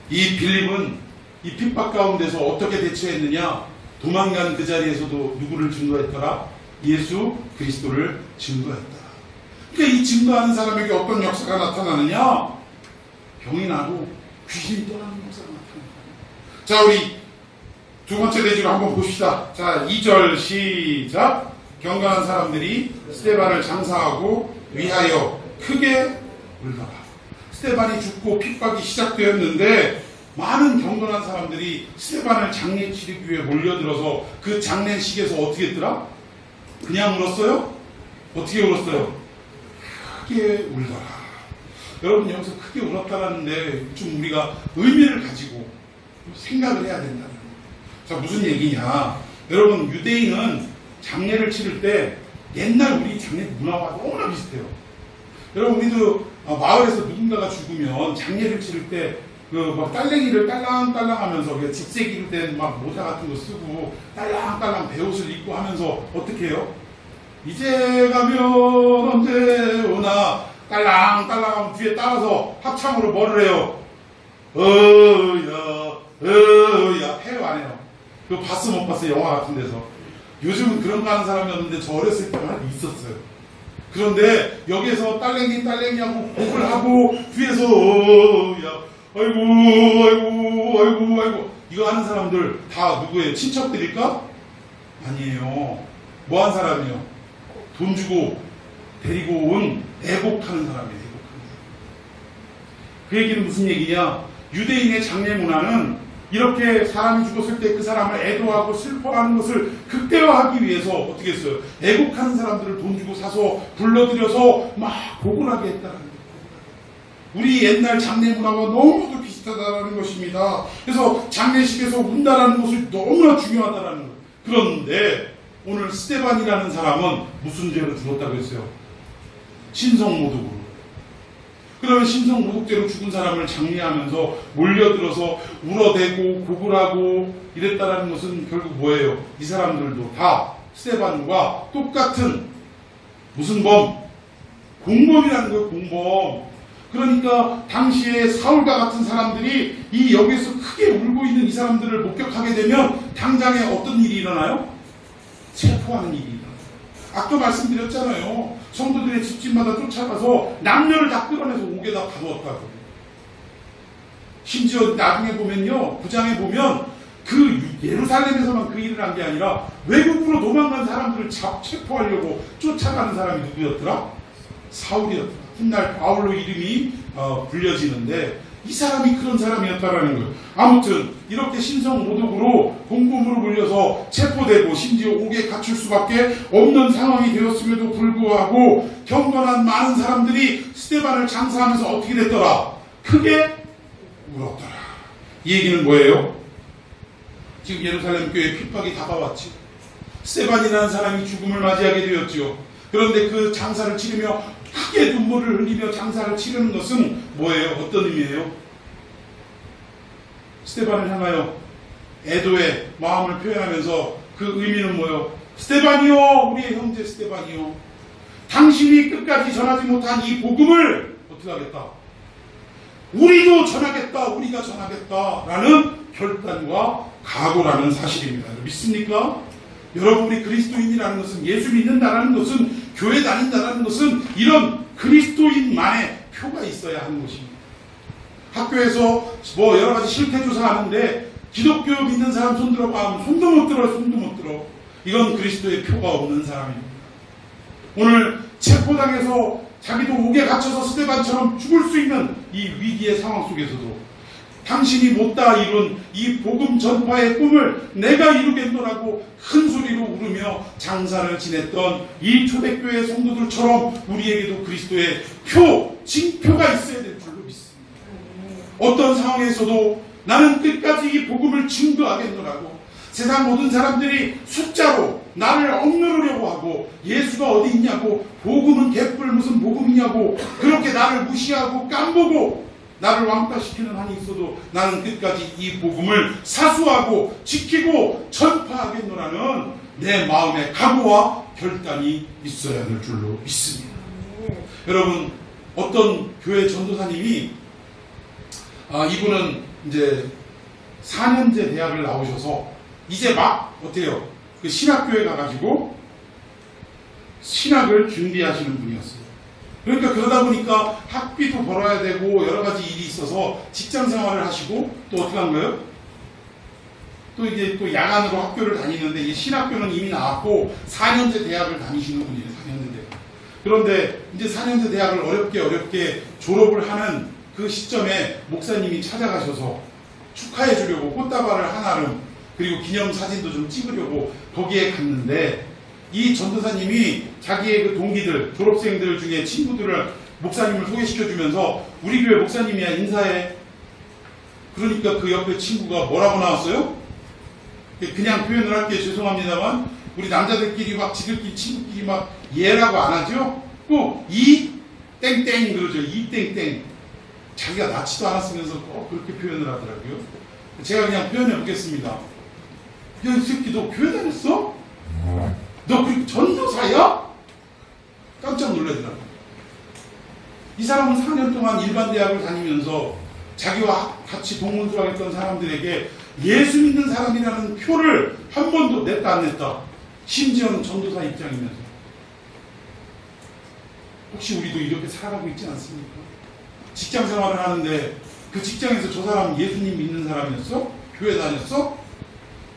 이 빌립은 이 핍박 가운데서 어떻게 대처했느냐? 도망간 그 자리에서도 누구를 증거했더라? 예수 그리스도를 증거했더라. 그러니까 이 증거하는 사람에게 어떤 역사가 나타나느냐? 병이 나고 귀신이 떠나는 역사가 나타납니다. 자, 우리 두 번째 대지로 한번 봅시다. 자, 2절 시작. 경건한 사람들이 스데반을 장사하고 위하여 크게 울더라. 스데반이 죽고 핍박이 시작되었는데 많은 경건한 사람들이 스데반을 장례 치르기 위해 몰려들어서 그 장례식에서 어떻게 했더라? 그냥 울었어요? 어떻게 울었어요? 크게 울더라. 여러분 여기서 크게 울었다라는데 좀 우리가 의미를 가지고 생각을 해야 된다는 거예요. 자, 무슨 얘기냐? 여러분 유대인은 장례를 치를 때 옛날 우리 장례 문화와 너무나 비슷해요. 여러분 우리도 마을에서 누군가가 죽으면 장례를 치를 때 그 막 딸랭이를 딸랑딸랑 하면서 집세기로 된 막 모자 같은 거 쓰고 딸랑딸랑 배옷을 입고 하면서 어떻게 해요? 이제 가면 언제 오나 딸랑딸랑 하면 뒤에 따라서 합창으로 뭐를 해요? 어야 해요 안 해요? 그거 봤어 못 봤어? 영화 같은 데서. 요즘은 그런 거 하는 사람이 없는데 저 어렸을 때만 있었어요. 그런데 여기에서 딸랭이 하고 곡을 하고 뒤에서 야 아이고 이거 하는 사람들 다 누구예요? 친척들일까? 아니에요. 뭐 한 사람이요? 돈 주고 데리고 온 애곡하는 사람이에요. 그 얘기는 무슨 얘기냐? 유대인의 장례 문화는 이렇게 사람이 죽었을 때 그 사람을 애도하고 슬퍼하는 것을 극대화하기 위해서 어떻게 했어요? 애곡하는 사람들을 돈 주고 사서 불러들여서 막 곡을 하게 했다는 거예요. 우리 옛날 장례 문화와 너무도 비슷하다는 것입니다. 그래서 장례식에서 운다라는 것이 너무나 중요하다는 거예요. 그런데 오늘 스데반이라는 사람은 무슨 죄로 죽었다고 했어요? 신성모독으로. 그러면 신성모독죄로 죽은 사람을 장례하면서 몰려들어서 울어대고 곡을 하고 이랬다라는 것은 결국 뭐예요? 이 사람들도 다 스데반과 똑같은 무슨 범? 공범이라는 거예요. 공범. 그러니까 당시에 사울과 같은 사람들이 이 여기서 크게 울고 있는 이 사람들을 목격하게 되면 당장에 어떤 일이 일어나요? 체포하는 일이 일어나요. 아까 말씀드렸잖아요. 성도들의 집집마다 쫓아가서 남녀를 다 끌어내서 옥에다 가두었다고. 심지어 나중에 보면요, 9장에 보면 그 예루살렘에서만 그 일을 한 게 아니라 외국으로 도망간 사람들을 체포하려고 쫓아가는 사람이 누구였더라? 사울이었더라. 훗날 바울로 이름이 불려지는데 이 사람이 그런 사람이었다라는 거예요. 아무튼 이렇게 신성모독으로 공범으로 불려서 체포되고 심지어 옥에 갇힐 수밖에 없는 상황이 되었음에도 불구하고 경건한 많은 사람들이 스데반을 장사하면서 어떻게 됐더라? 크게 울었더라. 이 얘기는 뭐예요? 지금 예루살렘 교회에 핍박이 다가왔지. 스데반이라는 사람이 죽음을 맞이하게 되었지요. 그런데 그 장사를 치르며 크게 눈물을 흘리며 장사를 치르는 것은 뭐예요? 어떤 의미예요? 스데반을 향하여 애도의 마음을 표현하면서 그 의미는 뭐예요? 스데반이요, 우리의 형제 스데반이요, 당신이 끝까지 전하지 못한 이 복음을 어떻게 하겠다? 우리도 전하겠다, 우리가 전하겠다라는 결단과 각오라는 사실입니다. 믿습니까? 여러분, 우리 그리스도인이라는 것은, 예수 믿는다라는 것은, 교회 다닌다라는 것은 이런 그리스도인만의 표가 있어야 하는 것입니다. 학교에서 뭐 여러 가지 실태 조사하는데 기독교 믿는 사람 손 들어봐 하면 손도 못 들어. 이건 그리스도의 표가 없는 사람입니다. 오늘 체포당해서 자기도 옥에 갇혀서 스데반처럼 죽을 수 있는 이 위기의 상황 속에서도 당신이 못다 이룬 이 복음 전파의 꿈을 내가 이루겠노라고 큰 소리로 울으며 장사를 지냈던 이 초대교회 성도들처럼 우리에게도 그리스도의 표, 징표가 있어야 될 줄로 믿습니다. 어떤 상황에서도 나는 끝까지 이 복음을 증거하겠노라고, 세상 모든 사람들이 숫자로 나를 억누르려고 하고 예수가 어디 있냐고, 복음은 개뿔 무슨 복음이냐고 그렇게 나를 무시하고 깜보고 나를 왕따시키는 한이 있어도 나는 끝까지 이 복음을 사수하고 지키고 전파하겠노라는 내 마음의 각오와 결단이 있어야 될 줄로 믿습니다. 여러분, 어떤 교회 전도사님이 이분은 이제 4년제 대학을 나오셔서 이제 막 어때요? 그 신학교에 가가지고 신학을 준비하시는 분이었어요. 그러니까 그러다 보니까 학비도 벌어야 되고 여러 가지 일이 있어서 직장 생활을 하시고 또 어떻게 한 거예요? 또 이제 또 야간으로 학교를 다니는데 이 신학교는 이미 나왔고 4년제 대학을 다니시는 분이에요. 4년제 대학. 그런데 이제 4년제 대학을 어렵게 졸업을 하는 그 시점에 목사님이 찾아가셔서 축하해 주려고 꽃다발을 하나름 그리고 기념사진도 좀 찍으려고 거기에 갔는데 이 전도사님이 자기의 그 동기들, 졸업생들 중에 친구들을 목사님을 소개시켜주면서 우리 교회 목사님이야 인사해. 그러니까 그 옆에 친구가 뭐라고 나왔어요? 그냥 표현을 할게 죄송합니다만 우리 남자들끼리 막 지들끼리 친구끼리 막 예라고 안 하죠? 꼭 이 땡땡 그러죠. 이 땡땡. 자기가 낳지도 않았으면서 꼭 그렇게 표현을 하더라고요. 제가 그냥 표현해 보겠습니다. 야, 이 새끼 너 교회 다녔어? 너 그리고 전도사야? 깜짝 놀라더라고요. 이 사람은 4년 동안 일반 대학을 다니면서 자기와 같이 동문수학했던 사람들에게 예수 믿는 사람이라는 표를 한 번도 냈다 안 냈다. 심지어는 전도사 입장이면서. 혹시 우리도 이렇게 살아가고 있지 않습니까? 직장 생활을 하는데 그 직장에서 저 사람 예수님 믿는 사람이었어? 교회 다녔어?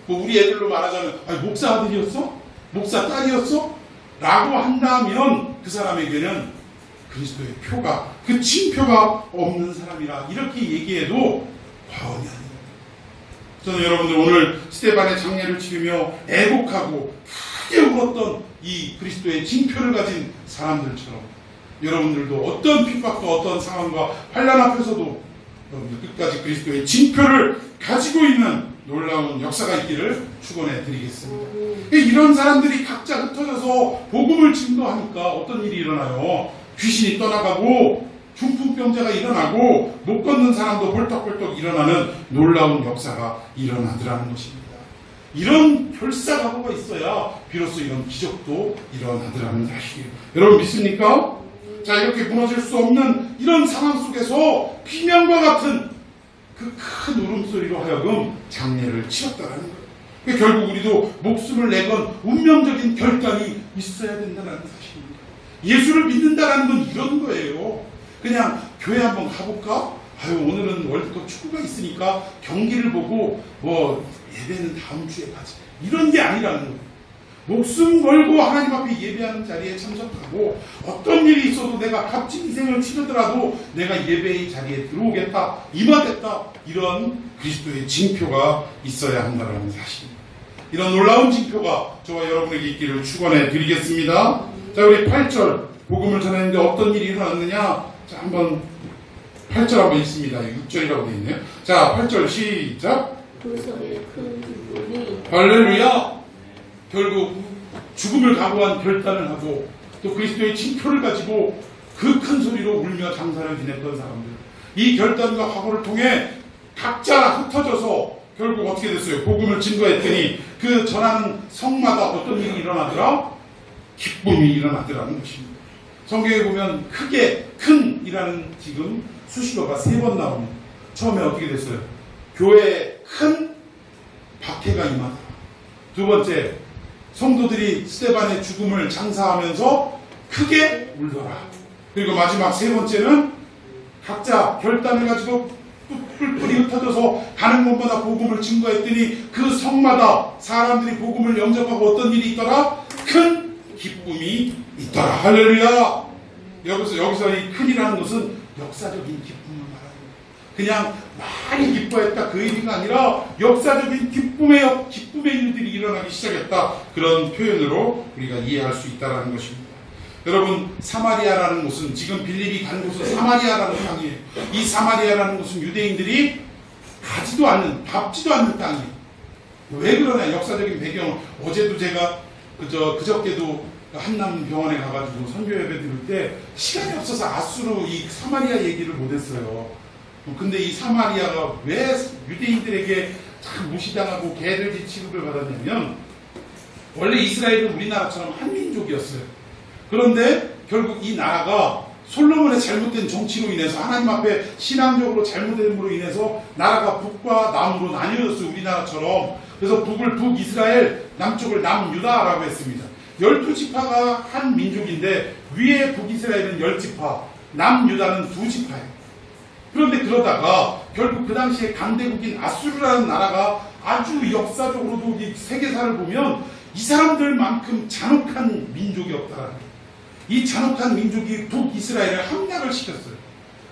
뭐 우리 애들로 말하자면 아니, 목사 아들이었어? 목사 딸이었어? 라고 한다면 그 사람에게는 그리스도의 표가, 그 칭표가 없는 사람이라 이렇게 얘기해도 과언이 아닙니다. 저는 여러분들 오늘 스데반의 장례를 치르며 애곡하고 크게 울었던 이 그리스도의 칭표를 가진 사람들처럼 여러분들도 어떤 핍박과 어떤 상황과 환난 앞에서도 여러분들 끝까지 그리스도의 징표를 가지고 있는 놀라운 역사가 있기를 축원해 드리겠습니다. 이런 사람들이 각자 흩어져서 복음을 증거하니까 어떤 일이 일어나요? 귀신이 떠나가고 중풍병자가 일어나고 못 걷는 사람도 벌떡벌떡 일어나는 놀라운 역사가 일어나더라는 것입니다. 이런 결사각오가 있어야 비로소 이런 기적도 일어나더라는 사실이에요. 여러분 믿습니까? 자, 이렇게 무너질 수 없는 이런 상황 속에서 비명과 같은 그 큰 울음소리로 하여금 장례를 치렀다라는 거예요. 그러니까 결국 우리도 목숨을 내건 운명적인 결단이 있어야 된다는 사실입니다. 예수를 믿는다라는 건 이런 거예요. 그냥 교회 한번 가볼까? 아유, 오늘은 월드컵 축구가 있으니까 경기를 보고 뭐 예배는 다음 주에 가지. 이런 게 아니라는 거예요. 목숨 걸고 하나님 앞에 예배하는 자리에 참석하고 어떤 일이 있어도 내가 값진 희생을 치르더라도 내가 예배의 자리에 들어오겠다, 임하겠다, 이런 그리스도의 징표가 있어야 한다는 사실입니다. 이런 놀라운 징표가 저와 여러분에게 있기를 축원해 드리겠습니다. 자, 우리 8절 복음을 전했는데 어떤 일이 일어났느냐? 자, 한번 8절 한번 있습니다. 6절이라고 되어 있네요. 자, 8절 시작. 도서의 큰 기쁨이 할렐루야. 결국 죽음을 각오한 결단을 하고 또 그리스도의 징표를 가지고 그 큰 소리로 울며 장사를 지냈던 사람들, 이 결단과 각오를 통해 각자 흩어져서 결국 어떻게 됐어요? 복음을 증거했더니 그 전하는 성마다 어떤 일이 일어나더라? 기쁨이 일어나더라는 것입니다. 성경에 보면 크게, 큰 이라는 지금 수식어가 3번 나옵니다. 처음에 어떻게 됐어요? 교회에 큰 박해가 임하더라. 두 번째, 성도들이 스데반의 죽음을 장사하면서 크게 울더라. 그리고 마지막 3번째는 각자 결단을 가지고 뿔뿔이 흩어져서 가는 곳마다 복음을 증거했더니 그 성마다 사람들이 복음을 영접하고 어떤 일이 있더라? 큰 기쁨이 있더라. 할렐루야. 여기서 이 큰이라는 것은 역사적인 기쁨을 말합니다. 그냥 많이 기뻐했다 그 의미가 아니라 역사적인 기쁨의 일들이 일어나기 시작했다, 그런 표현으로 우리가 이해할 수 있다는 것입니다. 여러분, 사마리아라는 곳은, 지금 빌립이 간 곳은 사마리아라는 땅이에요. 이 사마리아라는 곳은 유대인들이 가지도 않는, 밟지도 않는 땅이에요. 왜 그러냐? 역사적인 배경은, 어제도 제가 그저께도 한남병원에 가가지고 선교 예배 드릴 때 시간이 없어서 아수로 이 사마리아 얘기를 못했어요. 근데 이 사마리아가 왜 유대인들에게 참 무시당하고 개들지 취급을 받았냐면, 원래 이스라엘은 우리나라처럼 한민족이었어요. 그런데 결국 이 나라가 솔로몬의 잘못된 정치로 인해서, 하나님 앞에 신앙적으로 잘못됨으로 인해서 나라가 북과 남으로 나뉘어졌어요. 우리나라처럼. 그래서 북을 북이스라엘, 남쪽을 남유다라고 했습니다. 12지파가 한 민족인데 위에 북이스라엘은 10지파, 남유다는 2지파예요. 그런데 그러다가 결국 그 당시에 강대국인 아수르라는 나라가 아주 역사적으로도 이 세계사를 보면 이 사람들만큼 잔혹한 민족이 없다라는 거예요. 이 잔혹한 민족이 북이스라엘을 함락을 시켰어요.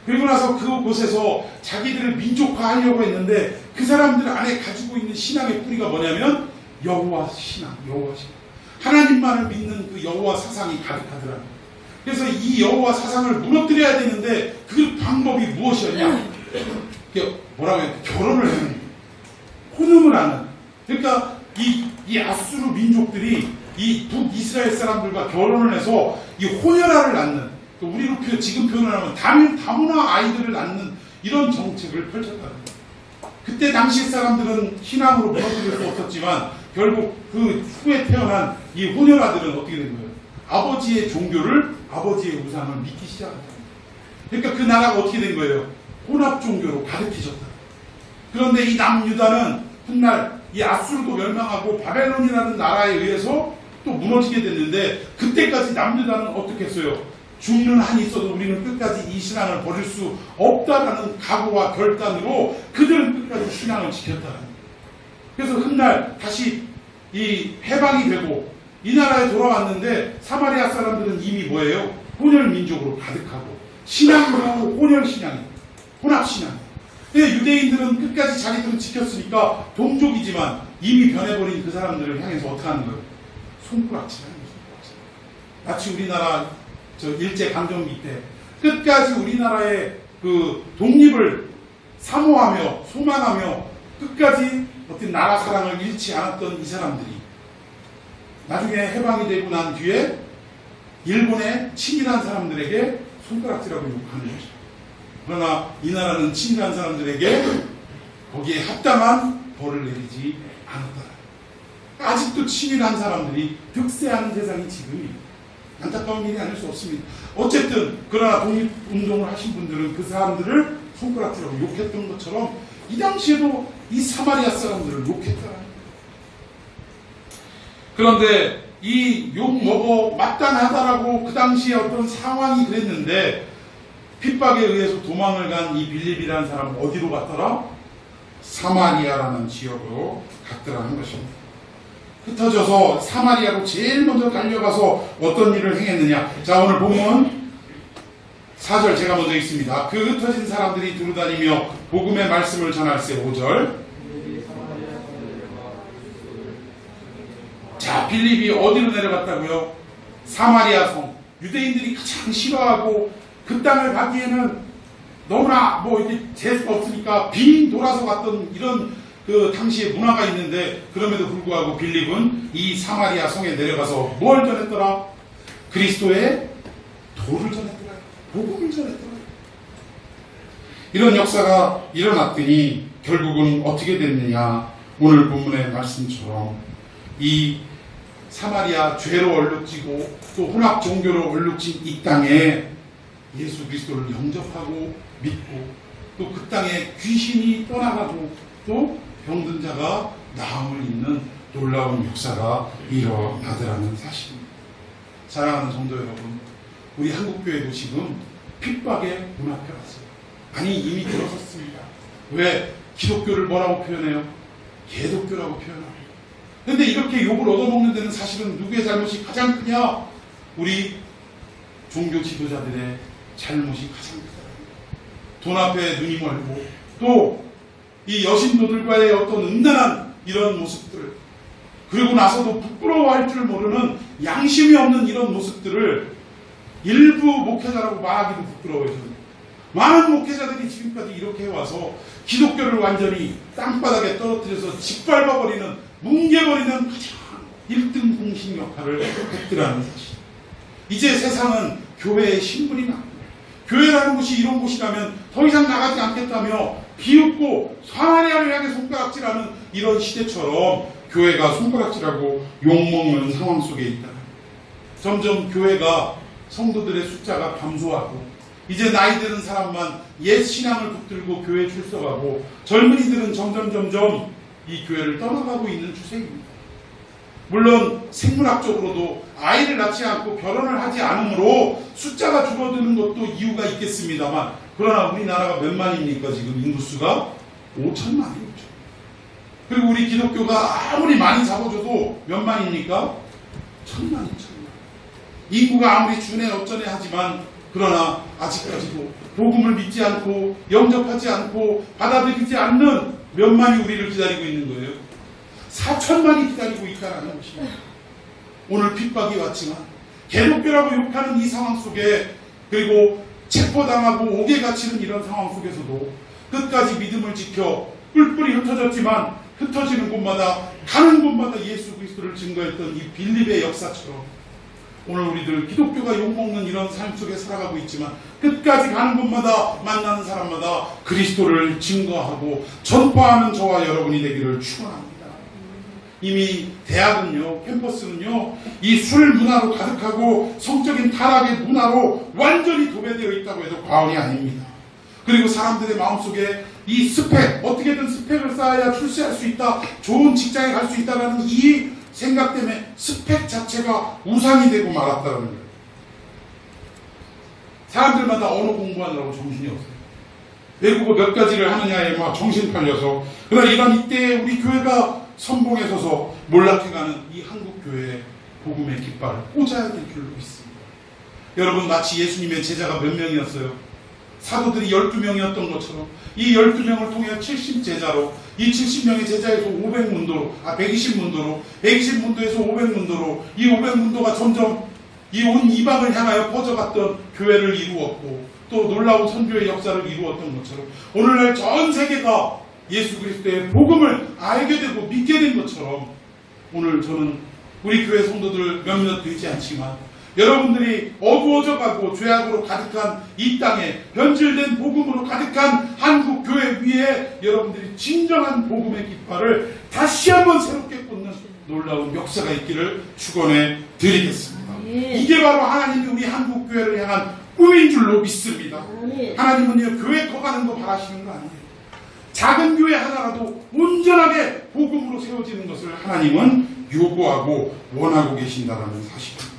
그리고 나서 그곳에서 자기들을 민족화하려고 했는데 그 사람들 안에 가지고 있는 신앙의 뿌리가 뭐냐면 여호와 신앙, 여호와 신앙. 하나님만을 믿는 그 여호와 사상이 가득하더라고요. 그래서 이 여호와 사상을 무너뜨려야 되는데 그 방법이 무엇이었냐? 뭐라고 해야 돼? 결혼을 하는 거예요. 혼음을 하는. 그러니까 이 아수르 민족들이 이 북이스라엘 사람들과 결혼을 해서 이 혼혈아를 낳는, 우리로 지금 표현을 하면 다문화 아이들을 낳는 이런 정책을 펼쳤다는 거예요. 그때 당시 사람들은 신앙으로 무너뜨릴 수 없었지만 결국 그 후에 태어난 이 혼혈아들은 어떻게 된 거예요? 아버지의 종교를, 아버지의 우상을 믿기 시작했다. 그러니까 그 나라가 어떻게 된 거예요? 혼합 종교로 가득해졌다. 그런데 이 남유다는 훗날 이 아수르도 멸망하고 바벨론이라는 나라에 의해서 또 무너지게 됐는데, 그때까지 남유다는 어떻게 했어요? 죽는 한이 있어도 우리는 끝까지 이 신앙을 버릴 수 없다라는 각오와 결단으로 그들은 끝까지 신앙을 지켰다는 거예요. 그래서 훗날 다시 이 해방이 되고 이 나라에 돌아왔는데 사마리아 사람들은 이미 뭐예요? 혼혈 민족으로 가득하고 신앙으로 혼혈 신앙이, 혼합 신앙. 유대인들은 끝까지 자기들은 지켰으니까 동족이지만 이미 변해버린 그 사람들을 향해서 어떻게 하는 거예요? 손가락질하는 거예요. 마치 우리나라 일제 강점기 때 끝까지 우리나라의 그 독립을 사모하며 소망하며 끝까지 어떤 나라 사랑을 잃지 않았던 이 사람들이 나중에 해방이 되고 난 뒤에 일본의 친일한 사람들에게 손가락질하고 욕하는 거죠. 그러나 이 나라는 친일한 사람들에게 거기에 합당한 벌을 내리지 않았다. 아직도 친일한 사람들이 득세하는 세상이 지금입니다. 안타까운 일이 아닐 수 없습니다. 어쨌든 그러나 독립운동을 하신 분들은 그 사람들을 손가락질하고 욕했던 것처럼 이 당시에도 이 사마리아 사람들을 욕했다는 거예요. 그런데 이 욕 먹어 마땅하다라고 그 당시에 어떤 상황이 그랬는데 핍박에 의해서 도망을 간 이 빌립이라는 사람은 어디로 갔더라? 사마리아라는 지역으로 갔더라는 것입니다. 흩어져서 사마리아로 제일 먼저 달려가서 어떤 일을 행했느냐. 자, 오늘 본문 4절 제가 먼저 읽습니다. 그 흩어진 사람들이 두루다니며 복음의 말씀을 전할세. 5절. 자, 빌립이 어디로 내려갔다고요? 사마리아 성. 유대인들이 가장 싫어하고 그 땅을 가기에는 너무나 이게 재수가 없으니까 빙 돌아서 갔던 이런 그 당시의 문화가 있는데, 그럼에도 불구하고 빌립은 이 사마리아 성에 내려가서 뭘 전했더라? 그리스도의 도를 전했더라. 복음을 전했더라. 이런 역사가 일어났더니 결국은 어떻게 됐느냐? 오늘 본문의 말씀처럼 이 사마리아 죄로 얼룩지고 또 혼합 종교로 얼룩진 이 땅에 예수 그리스도를 영접하고 믿고 또 그 땅에 귀신이 떠나가고 또 병든 자가 나음을 잇는 놀라운 역사가 일어나더라는 사실입니다. 사랑하는 성도 여러분, 우리 한국교회도 지금 핍박의 문 앞에 왔어요. 아니, 이미 들어섰습니다. 왜? 기독교를 뭐라고 표현해요? 개독교라고 표현합니다. 그런데 이렇게 욕을 얻어먹는 데는 사실은 누구의 잘못이 가장 크냐? 우리 종교 지도자들의 잘못이 가장 크다. 돈 앞에 눈이 멀고 또 이 여신도들과의 어떤 음란한 이런 모습들, 그리고 나서도 부끄러워할 줄 모르는 양심이 없는 이런 모습들을 일부 목회자라고 말하기도 부끄러워요. 많은 목회자들이 지금까지 이렇게 해와서 기독교를 완전히 땅바닥에 떨어뜨려서 짓밟아버리는, 뭉개버리는 가장 1등 공신 역할을 했더라는 사실. 이제 세상은 교회의 신분이 나옵니다. 교회라는 곳이 이런 곳이라면 더 이상 나가지 않겠다며 비웃고 사마리아를 향해 손가락질하는 이런 시대처럼 교회가 손가락질하고 욕먹는 상황 속에 있다. 점점 교회가 성도들의 숫자가 감소하고 이제 나이 드는 사람만 옛 신앙을 붙들고 교회에 출석하고 젊은이들은 점점 이 교회를 떠나가고 있는 추세입니다. 물론 생물학적으로도 아이를 낳지 않고 결혼을 하지 않으므로 숫자가 줄어드는 것도 이유가 있겠습니다만, 그러나 우리나라가 몇 만입니까? 지금 인구수가 5천만이죠. 그리고 우리 기독교가 아무리 많이 잡아줘도 몇 만입니까? 1,000만이. 인구가 아무리 주네 어쩌네 하지만 그러나 아직까지도 복음을 믿지 않고 영접하지 않고 받아들이지 않는 몇만이 우리를 기다리고 있는 거예요. 4천만이 기다리고 있다는 것입니다. 오늘 핍박이 왔지만 개독교라고 욕하는 이 상황 속에, 그리고 체포당하고 옥에 갇히는 이런 상황 속에서도 끝까지 믿음을 지켜 뿔뿔이 흩어졌지만 흩어지는 곳마다 가는 곳마다 예수 그리스도를 증거했던 이 빌립의 역사처럼 오늘 우리들 기독교가 욕먹는 이런 삶 속에 살아가고 있지만 끝까지 가는 곳마다 만나는 사람마다 그리스도를 증거하고 전파하는 저와 여러분이 되기를 축원합니다. 이미 대학은요, 캠퍼스는요, 이 술 문화로 가득하고 성적인 타락의 문화로 완전히 도배되어 있다고 해도 과언이 아닙니다. 그리고 사람들의 마음속에 이 스펙, 어떻게든 스펙을 쌓아야 출세할 수 있다, 좋은 직장에 갈 수 있다라는 이 생각 때문에 스펙 자체가 우상이 되고 말았다는 거예요. 사람들마다 언어 공부하느라고 정신이 없어요. 외국어 몇 가지를 하느냐에 막 정신 팔려서, 그러나 이런 이때에 우리 교회가 선봉에 서서 몰락해가는 이 한국교회의 복음의 깃발을 꽂아야 될 줄로 믿습니다. 여러분, 마치 예수님의 제자가 몇 명이었어요? 사도들이 12명이었던 것처럼 이 12명을 통해 70제자로, 이 70명의 제자에서 500문도로, 120문도로, 120문도에서 500문도로, 이 500문도가 점점 이 온 이방을 향하여 퍼져갔던 교회를 이루었고, 또 놀라운 선교의 역사를 이루었던 것처럼 오늘날 전 세계가 예수 그리스도의 복음을 알게 되고 믿게 된 것처럼, 오늘 저는 우리 교회 성도들 몇몇 되지 않지만 여러분들이 어두워져 가고 죄악으로 가득한 이 땅에 변질된 복음으로 가득한 한국 교회 위에 여러분들이 진정한 복음의 깃발을 다시 한번 새롭게 꽂는 놀라운 역사가 있기를 축원해 드리겠습니다. 이게 바로 하나님이 우리 한국 교회를 향한 꿈인 줄로 믿습니다. 하나님은요, 교회 커가는 거 바라시는 거 아니에요. 작은 교회 하나라도 온전하게 복음으로 세워지는 것을 하나님은 요구하고 원하고 계신다는 사실입니다.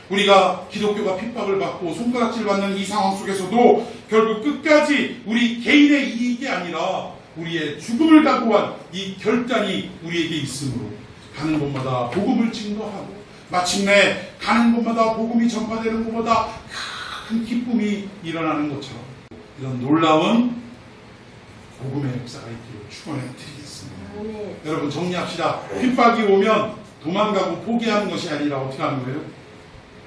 우리가 기독교가 핍박을 받고 손가락질 받는 이 상황 속에서도 결국 끝까지 우리 개인의 이익이 아니라 우리의 죽음을 각오한 이 결단이 우리에게 있으므로 가는 곳마다 복음을 증거하고 마침내 가는 곳마다 복음이 전파되는 곳마다 큰 기쁨이 일어나는 것처럼 이런 놀라운 복음의 역사가 있기를 축원해 드리겠습니다. 여러분, 정리합시다. 핍박이 오면 도망가고 포기하는 것이 아니라 어떻게 하는 거예요?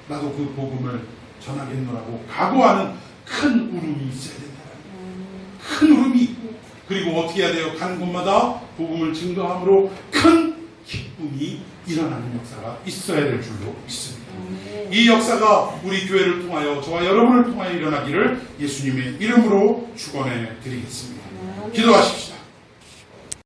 나도 그 복음을 전하겠노라고 각오하는 큰 울음이 있어야 된다. 큰 울음이. 그리고 어떻게 해야 돼요? 가는 곳마다 복음을 증거함으로 큰 기쁨이 일어나는 역사가 있어야 될 줄로 믿습니다. 이 역사가 우리 교회를 통하여 저와 여러분을 통하여 일어나기를 예수님의 이름으로 축원해 드리겠습니다. 기도하십시다.